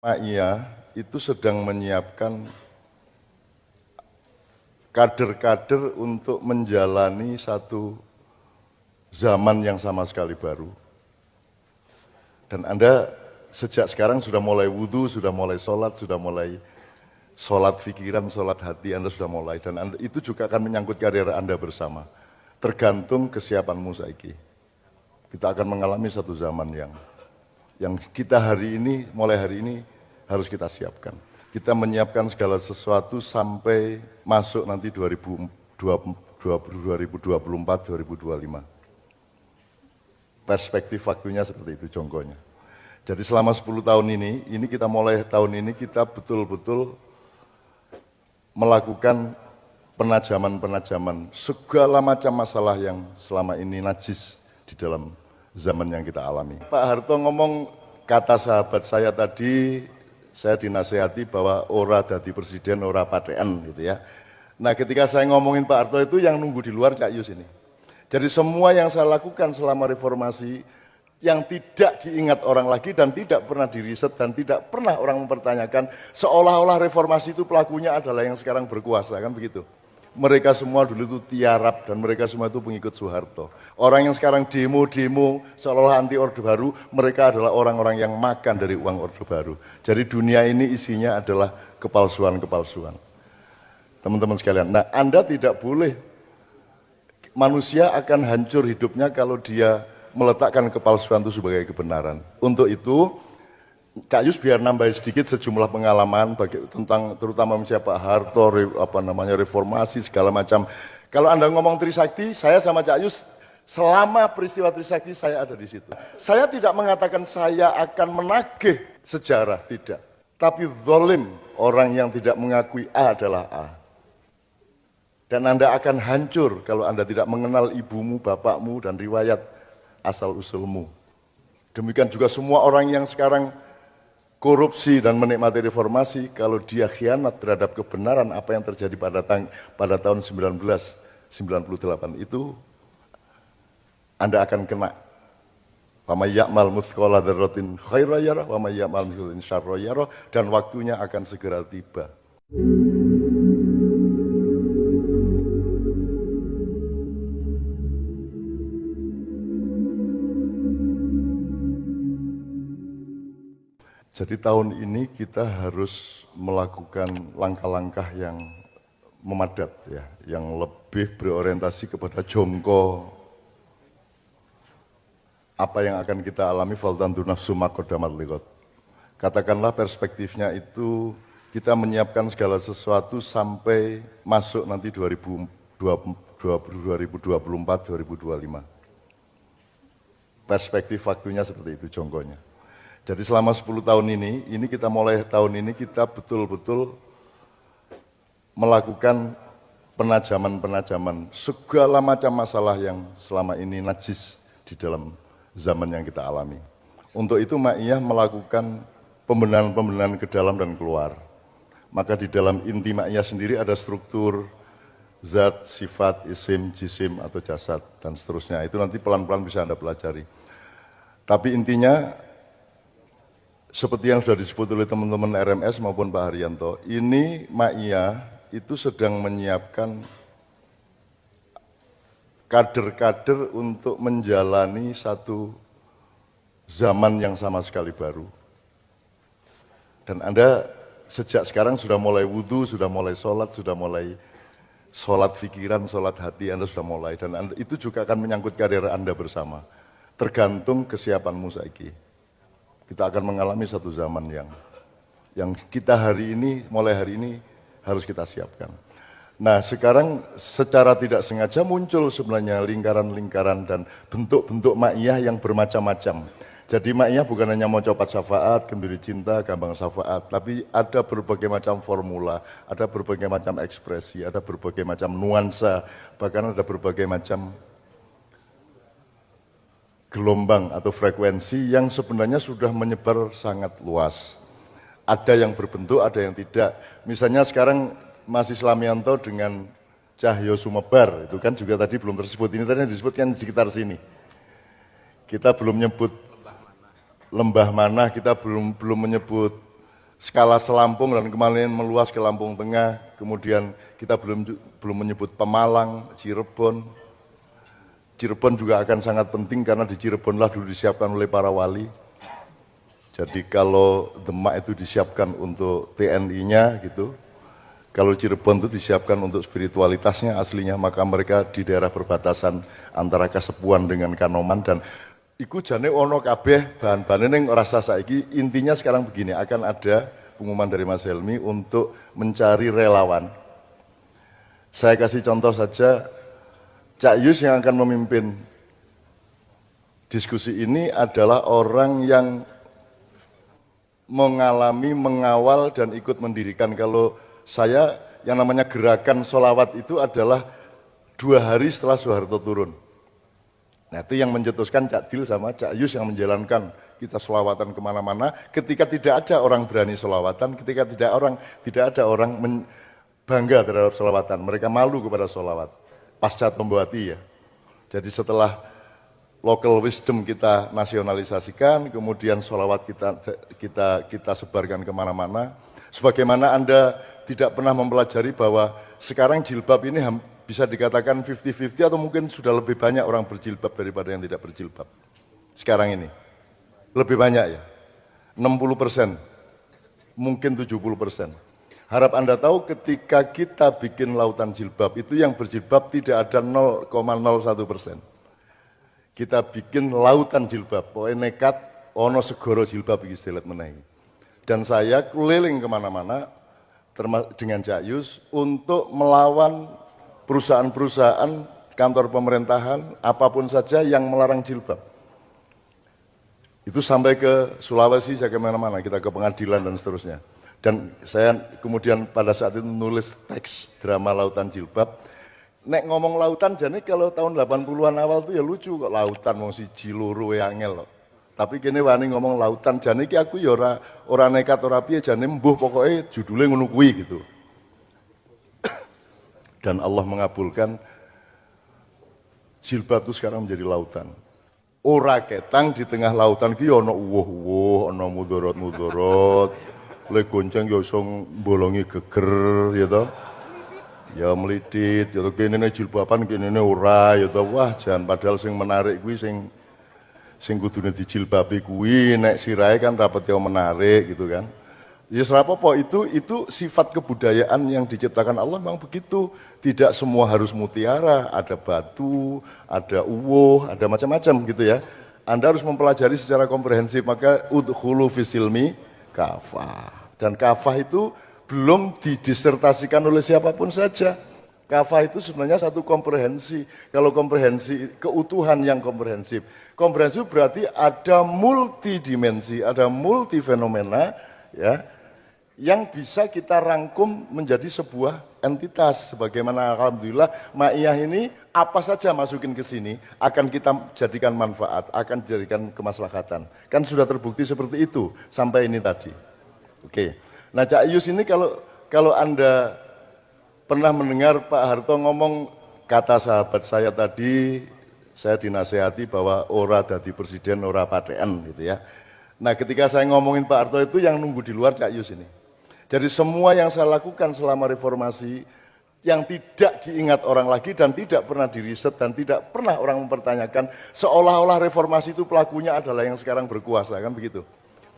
Iya, itu sedang menyiapkan kader-kader untuk menjalani satu zaman yang sama sekali baru. Dan Anda sejak sekarang sudah mulai wudhu, sudah mulai sholat pikiran, sholat hati Anda sudah mulai. Dan itu juga akan menyangkut karir Anda bersama. Tergantung kesiapanmu saiki. Kita akan mengalami satu zaman yang kita mulai hari ini harus kita siapkan. Kita menyiapkan segala sesuatu sampai masuk nanti 2024, 2025. Perspektif waktunya seperti itu jonggonya. Jadi selama 10 tahun ini kita mulai tahun ini kita betul-betul melakukan penajaman segala macam masalah yang selama ini najis di dalam zaman yang kita alami. Pak Harto ngomong, kata sahabat saya tadi, saya dinasehati bahwa ora dadi presiden, ora patean gitu ya. Nah ketika saya ngomongin Pak Harto itu yang nunggu di luar Cak Yus ini. Jadi semua yang saya lakukan selama reformasi yang tidak diingat orang lagi dan tidak pernah diriset dan tidak pernah orang mempertanyakan, seolah-olah reformasi itu pelakunya adalah yang sekarang berkuasa, kan begitu. Mereka semua dulu itu tiarap dan mereka semua itu pengikut Soeharto. Orang yang sekarang demo-demo seolah-olah anti Orde Baru, mereka adalah orang-orang yang makan dari uang Orde Baru. Jadi dunia ini isinya adalah kepalsuan-kepalsuan. Teman-teman sekalian, nah Anda tidak boleh, manusia akan hancur hidupnya kalau dia meletakkan kepalsuan itu sebagai kebenaran. Untuk itu, Cak Yus biar nambah sedikit sejumlah pengalaman tentang terutama misalnya Pak Harto, reformasi segala macam. Kalau Anda ngomong Trisakti, saya sama Cak Yus selama peristiwa Trisakti saya ada di situ. Saya tidak mengatakan saya akan menagih sejarah, tidak. Tapi zalim, orang yang tidak mengakui A adalah A. Dan Anda akan hancur kalau Anda tidak mengenal ibumu, bapakmu, dan riwayat asal-usulmu. Demikian juga semua orang yang sekarang korupsi dan menikmati reformasi, kalau dia khianat terhadap kebenaran apa yang terjadi pada tahun 1998 itu, Anda akan kena. Wa may ya'mal mithqala dzarratin khairan yarah wa may ya'mal mithqala syarran yarah, dan waktunya akan segera tiba. Jadi tahun ini kita harus melakukan langkah-langkah yang memadat ya, yang lebih berorientasi kepada jongko apa yang akan kita alami faltantu nafsu ma qaddamat liqad. Katakanlah perspektifnya itu kita menyiapkan segala sesuatu sampai masuk nanti 2024, 2025. Perspektif waktunya seperti itu jonggonya. Jadi selama 10 tahun ini kita mulai tahun ini kita betul-betul melakukan penajaman segala macam masalah yang selama ini najis di dalam zaman yang kita alami. Untuk itu Ma'iyah melakukan pembenahan ke dalam dan keluar. Maka di dalam inti Ma'iyah sendiri ada struktur zat, sifat, isim, jisim atau jasad dan seterusnya. Itu nanti pelan-pelan bisa Anda pelajari. Tapi intinya seperti yang sudah disebut oleh teman-teman RMS maupun Pak Haryanto, ini Ma'iyah itu sedang menyiapkan kader-kader untuk menjalani satu zaman yang sama sekali baru. Dan Anda sejak sekarang sudah mulai wudhu, sudah mulai sholat pikiran, sholat hati Anda sudah mulai. Dan itu juga akan menyangkut karir Anda bersama. Tergantung kesiapanmu saiki. Kita akan mengalami satu zaman yang kita mulai hari ini harus kita siapkan. Nah sekarang secara tidak sengaja muncul sebenarnya lingkaran-lingkaran dan bentuk-bentuk Ma'iyah yang bermacam-macam. Jadi Ma'iyah bukan hanya mau copat syafaat, kenduri cinta, gampang syafaat, tapi ada berbagai macam formula, ada berbagai macam ekspresi, ada berbagai macam nuansa, bahkan ada berbagai macam gelombang atau frekuensi yang sebenarnya sudah menyebar sangat luas. Ada yang berbentuk, ada yang tidak. Misalnya sekarang Mas Islamianto dengan Cahyo Sumebar, itu kan juga tadi belum tersebut. Ini tadi disebutkan di sekitar sini. Kita belum menyebut lembah mana, kita belum menyebut skala Selampung dan kemarin meluas ke Lampung Tengah, kemudian kita belum menyebut Pemalang, Cirebon. Cirebon juga akan sangat penting karena di Cirebonlah dulu disiapkan oleh para wali. Jadi kalau Demak itu disiapkan untuk TNI-nya gitu, kalau Cirebon itu disiapkan untuk spiritualitasnya aslinya, maka mereka di daerah perbatasan antara Kasepuan dengan Kanoman dan iku jane ono kabeh bahan-bahane ning rasa saiki. Intinya sekarang begini, akan ada pengumuman dari Mas Helmi untuk mencari relawan. Saya kasih contoh saja, Cak Yus yang akan memimpin diskusi ini adalah orang yang mengalami, mengawal dan ikut mendirikan. Kalau saya yang namanya gerakan sholawat itu adalah 2 hari setelah Soeharto turun. Nah itu yang mencetuskan Cak Dil sama Cak Yus yang menjalankan kita sholawatan kemana-mana. Ketika tidak ada orang berani sholawatan, ketika tidak ada orang bangga terhadap sholawatan, mereka malu kepada sholawat. Pasca Tombowati ya. Jadi setelah local wisdom kita nasionalisasikan, kemudian sholawat kita sebarkan kemana-mana. Sebagaimana Anda tidak pernah mempelajari bahwa sekarang jilbab ini bisa dikatakan 50-50 atau mungkin sudah lebih banyak orang berjilbab daripada yang tidak berjilbab. Sekarang ini. Lebih banyak ya. 60%, mungkin 70%. Harap Anda tahu ketika kita bikin lautan jilbab, itu yang berjilbab tidak ada 0,01%. Kita bikin lautan jilbab, pokoknya nekat, ono segoro jilbab iki selet meneh. Dan saya keliling kemana-mana dengan Cak Yus untuk melawan perusahaan-perusahaan, kantor pemerintahan, apapun saja yang melarang jilbab. Itu sampai ke Sulawesi, saya kemana-mana, kita ke pengadilan dan seterusnya. Dan saya kemudian pada saat itu nulis teks drama Lautan Jilbab. Nek ngomong lautan, jadi kalau tahun 80-an awal itu ya lucu kok lautan, mau si Jiluru angel loh. Tapi kini wani ngomong lautan, jadi aku ya ora nekat ora piye, jadi mbuh pokoknya judulnya ngono kuwi gitu. Dan Allah mengabulkan, jilbab itu sekarang menjadi lautan. Ora ketang di tengah lautan ki ana uwuh-uwuh, ana mudorot-mudorot. Le gonceng ya iso bolongi geger ya toh. Ya melidit, ya toh kene jilbaban kene ora ya toh. Wah, jan padahal sing menarik kuwi sing kudune dijilbabi kuwi, nek sirahe kan rapete menarik gitu kan. Ya apa itu sifat kebudayaan yang diciptakan Allah memang begitu. Tidak semua harus mutiara, ada batu, ada uwuh, ada macam-macam gitu ya. Anda harus mempelajari secara komprehensif, maka udkhulu fisilmi kafah. Dan kafah itu belum didisertasikan oleh siapapun saja. Kafah itu sebenarnya satu komprehensi. Kalau komprehensi, keutuhan yang komprehensif. Komprehensif berarti ada multidimensi, ada multifenomena, ya, yang bisa kita rangkum menjadi sebuah entitas. Sebagaimana alhamdulillah Ma'iyah ini apa saja masukin ke sini akan kita jadikan manfaat, akan jadikan kemaslahatan. Kan sudah terbukti seperti itu sampai ini tadi. Oke. Nah, Cak Yus ini kalau Anda pernah mendengar Pak Harto ngomong, kata sahabat saya tadi, saya dinasehati bahwa ora dadi presiden, ora paten gitu ya. Nah, ketika saya ngomongin Pak Harto itu yang nunggu di luar Cak Yus ini. Jadi semua yang saya lakukan selama reformasi yang tidak diingat orang lagi dan tidak pernah diriset dan tidak pernah orang mempertanyakan, seolah-olah reformasi itu pelakunya adalah yang sekarang berkuasa, kan begitu.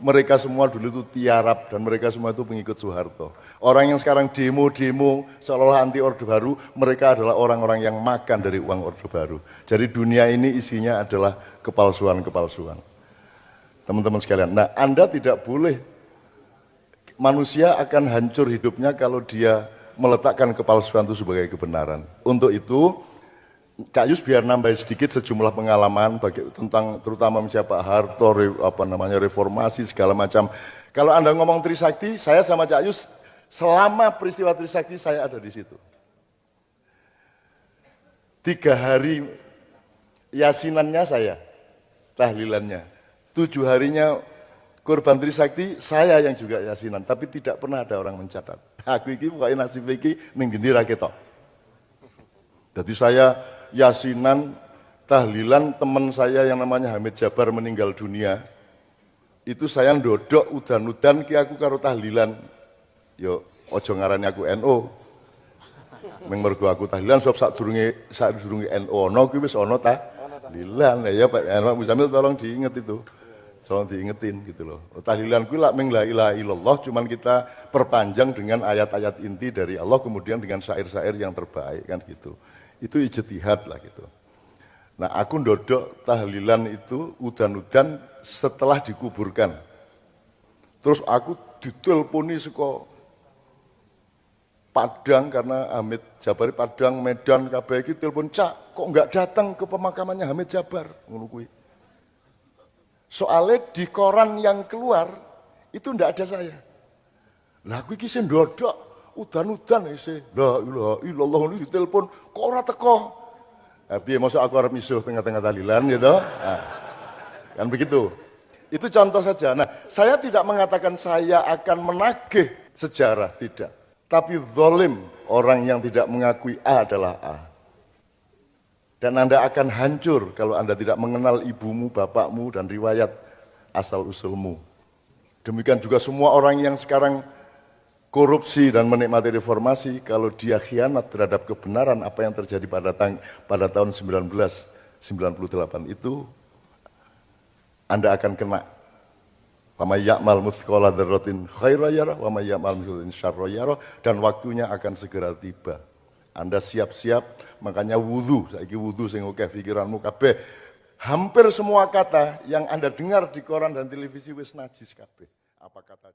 Mereka semua dulu itu tiarap dan mereka semua itu pengikut Soeharto. Orang yang sekarang demo-demo seolah-olah anti Orde Baru, mereka adalah orang-orang yang makan dari uang Orde Baru. Jadi dunia ini isinya adalah kepalsuan-kepalsuan. Teman-teman sekalian, nah Anda tidak boleh, manusia akan hancur hidupnya kalau dia meletakkan kepalsuan itu sebagai kebenaran. Untuk itu, Cak Yus biar nambah sedikit sejumlah pengalaman tentang terutama misalnya Pak Harto, reformasi segala macam. Kalau Anda ngomong Trisakti, saya sama Cak Yus selama peristiwa Trisakti saya ada di situ. 3 hari yasinannya saya, tahlilannya. 7 harinya korban Trisakti, saya yang juga yasinan, tapi tidak pernah ada orang mencatat. Aku ini pokoknya nasib ini ning ngendi ra ketok. Jadi saya yasinan, tahlilan, teman saya yang namanya Hamid Jabar meninggal dunia. itu saya ndodok udan-udan ki aku karo tahlilan. Yo aja ngarani aku NU. Ming mergo aku tahlilan sebab sadurunge NU ana kuwi wis ana tahlilan. Ya Pak Anwar Muzamil tolong diinget itu. Tolong diingetin gitu loh. Tahlilan kuwi lak ming la ilaha illallah cuman kita perpanjang dengan ayat-ayat inti dari Allah kemudian dengan syair-syair yang terbaik kan gitu. Itu ijtihad lah gitu. Nah, aku ndodok tahlilan itu udan-udan setelah dikuburkan. Terus aku diteleponi saka Padang karena Hamid Jabari Padang, Medan, kabeh iki telepon, "Cak, kok enggak datang ke pemakamannya Hamid Jabar?" Ngono kuwi. Soalnya di koran yang keluar itu enggak ada saya. Lah aku iki sing ndodok udan-udan isih la ilaha illallah ini ditelepon kok ora teko. Piye mosok aku arep misuh tengah-tengah tahlilan gitu. Nah, kan begitu. Itu contoh saja. Nah, saya tidak mengatakan saya akan menagih sejarah, tidak. Tapi zalim orang yang tidak mengakui A adalah A. Dan Anda akan hancur kalau Anda tidak mengenal ibumu, bapakmu, dan riwayat asal-usulmu. Demikian juga semua orang yang sekarang korupsi dan menikmati reformasi, kalau dia khianat terhadap kebenaran apa yang terjadi pada tahun 1998 itu, Anda akan kena. Wa may ya'mal mithqala dzarratin khairan yarah wa may ya'mal mithqala dzarratin syarran yarah, dan waktunya akan segera tiba. Anda siap-siap, makanya wudu, saiki wudu sing akeh pikiranmu kabeh. Hampir semua kata yang Anda dengar di koran dan televisi wis najis kabeh. Apa kata